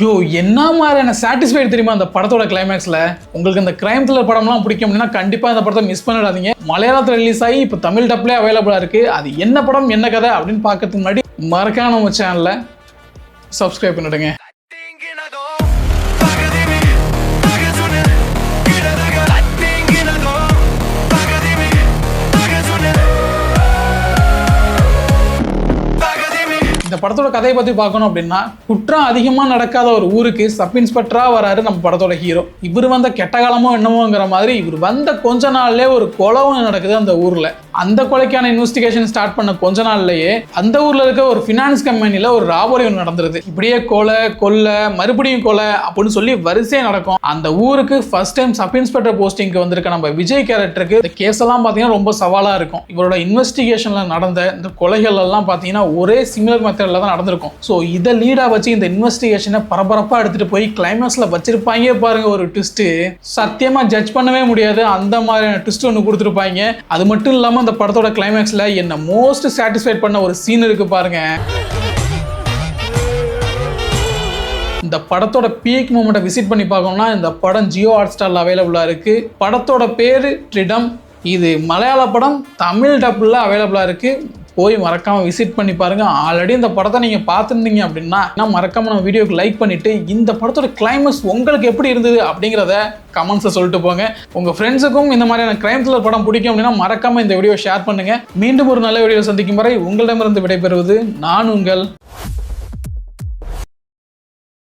யோ என்ன மாதிரியான சாட்டிஸ்ஃபைடு தெரியுமா அந்த படத்தோட கிளைமேக்ஸில். உங்களுக்கு இந்த கிரைம் த்ரில்லர் படம்லாம் பிடிக்கும் அப்படின்னா கண்டிப்பாக இந்த படத்தை மிஸ் பண்ணிடாதீங்க. மலையாளத்தில் ரிலீஸ் ஆகி இப்போ தமிழ் டப்லேயே அவைலபிளாக இருக்குது. அது என்ன படம் என்ன கதை அப்படின்னு பார்க்கறதுக்கு முன்னாடி மறக்காம நம்ம சேனலை சப்ஸ்கிரைப் பண்ணிடுங்க. இந்த படத்தோட கதையை பற்றி பார்க்கணும் அப்படின்னா, குற்றம் அதிகமாக நடக்காத ஒரு ஊருக்கு சப் இன்ஸ்பெக்டராக வராரு நம்ம படத்தோட ஹீரோ. இவர் வந்த கெட்ட காலமோ என்னமோங்கிற மாதிரி இவர் வந்த கொஞ்ச நாள்லேயே ஒரு கொலை ஒன்று நடக்குது அந்த ஊரில். அந்த கொலைக்கான இன்வெஸ்டிகேஷன் ஸ்டார்ட் பண்ண கொஞ்ச நாள்லயே அந்த ஊரில் இருக்க ஒரு ஃபினான்ஸ் கம்பெனியில் ஒரு ராபரி ஒன்று நடந்துருது. இப்படியே கொலை மறுபடியும் கொலை அப்படின்னு சொல்லி வரிசையாக நடக்கும். அந்த ஊருக்கு ஃபர்ஸ்ட் டைம் சப் இன்ஸ்பெக்டர் போஸ்டிங்க்கு வந்திருக்க நம்ம விஜய் கேரக்டருக்கு இந்த கேஸ் எல்லாம் பார்த்தீங்கன்னா ரொம்ப சவாலாக இருக்கும். இவரோட இன்வெஸ்டிகேஷனில் நடந்த இந்த கொலைகள் எல்லாம் பார்த்தீங்கன்னா ஒரே சிமிலர் மெத்தடில் தான் நடந்திருக்கும். ஸோ இதை லீடாக வச்சு இந்த இன்வெஸ்டிகேஷனை பரபரப்பாக எடுத்துகிட்டு போய் கிளைமேக்ஸில் வச்சிருப்பாங்க பாருங்க. ஒரு ட்விஸ்ட்டு சத்தியமாக ஜட்ஜ் பண்ணவே முடியாது. அந்த மாதிரியான ட்விஸ்ட் ஒன்று கொடுத்துருப்பாங்க. அது மட்டும் இல்லாமல் அந்த படத்தோட கிளைமேக்ஸ்ல என்ன மோஸ்ட் சாட்டிஸ்ஃபைட் பண்ண ஒரு சீன் இருக்கு பாருங்க. இந்த படத்தோட பீக் மூமெண்ட்டை விசிட் பண்ணி பார்க்கணும்னா இந்த படம் ஜியோ ஹாட்ஸ்டார்ல அவைலபிளா இருக்கு. படத்தோட பேரு ட்ரிடம். இது மலையாள படம், தமிழ் டப்ல அவைலபிளா இருக்கு. போய் மறக்காம விசிட் பண்ணி பாருங்க. ஆல்ரெடி இந்த படத்தை நீங்க பார்த்துருந்தீங்க அப்படின்னா மறக்காம நம்ம வீடியோக்கு லைக் பண்ணிட்டு இந்த படத்தோட கிளைமேக்ஸ் உங்களுக்கு எப்படி இருந்தது அப்படிங்கிறத கமெண்ட்ஸை சொல்லிட்டு போங்க. உங்க ஃப்ரெண்ட்ஸுக்கும் இந்த மாதிரியான கிரைம் த்ரில்லர் படம் பிடிக்கும் அப்படின்னா மறக்காம இந்த வீடியோ ஷேர் பண்ணுங்க. மீண்டும் ஒரு நல்ல வீடியோ சந்திக்கும் வரை உங்களிடமிருந்து விடைபெறுவது நான் உங்கள்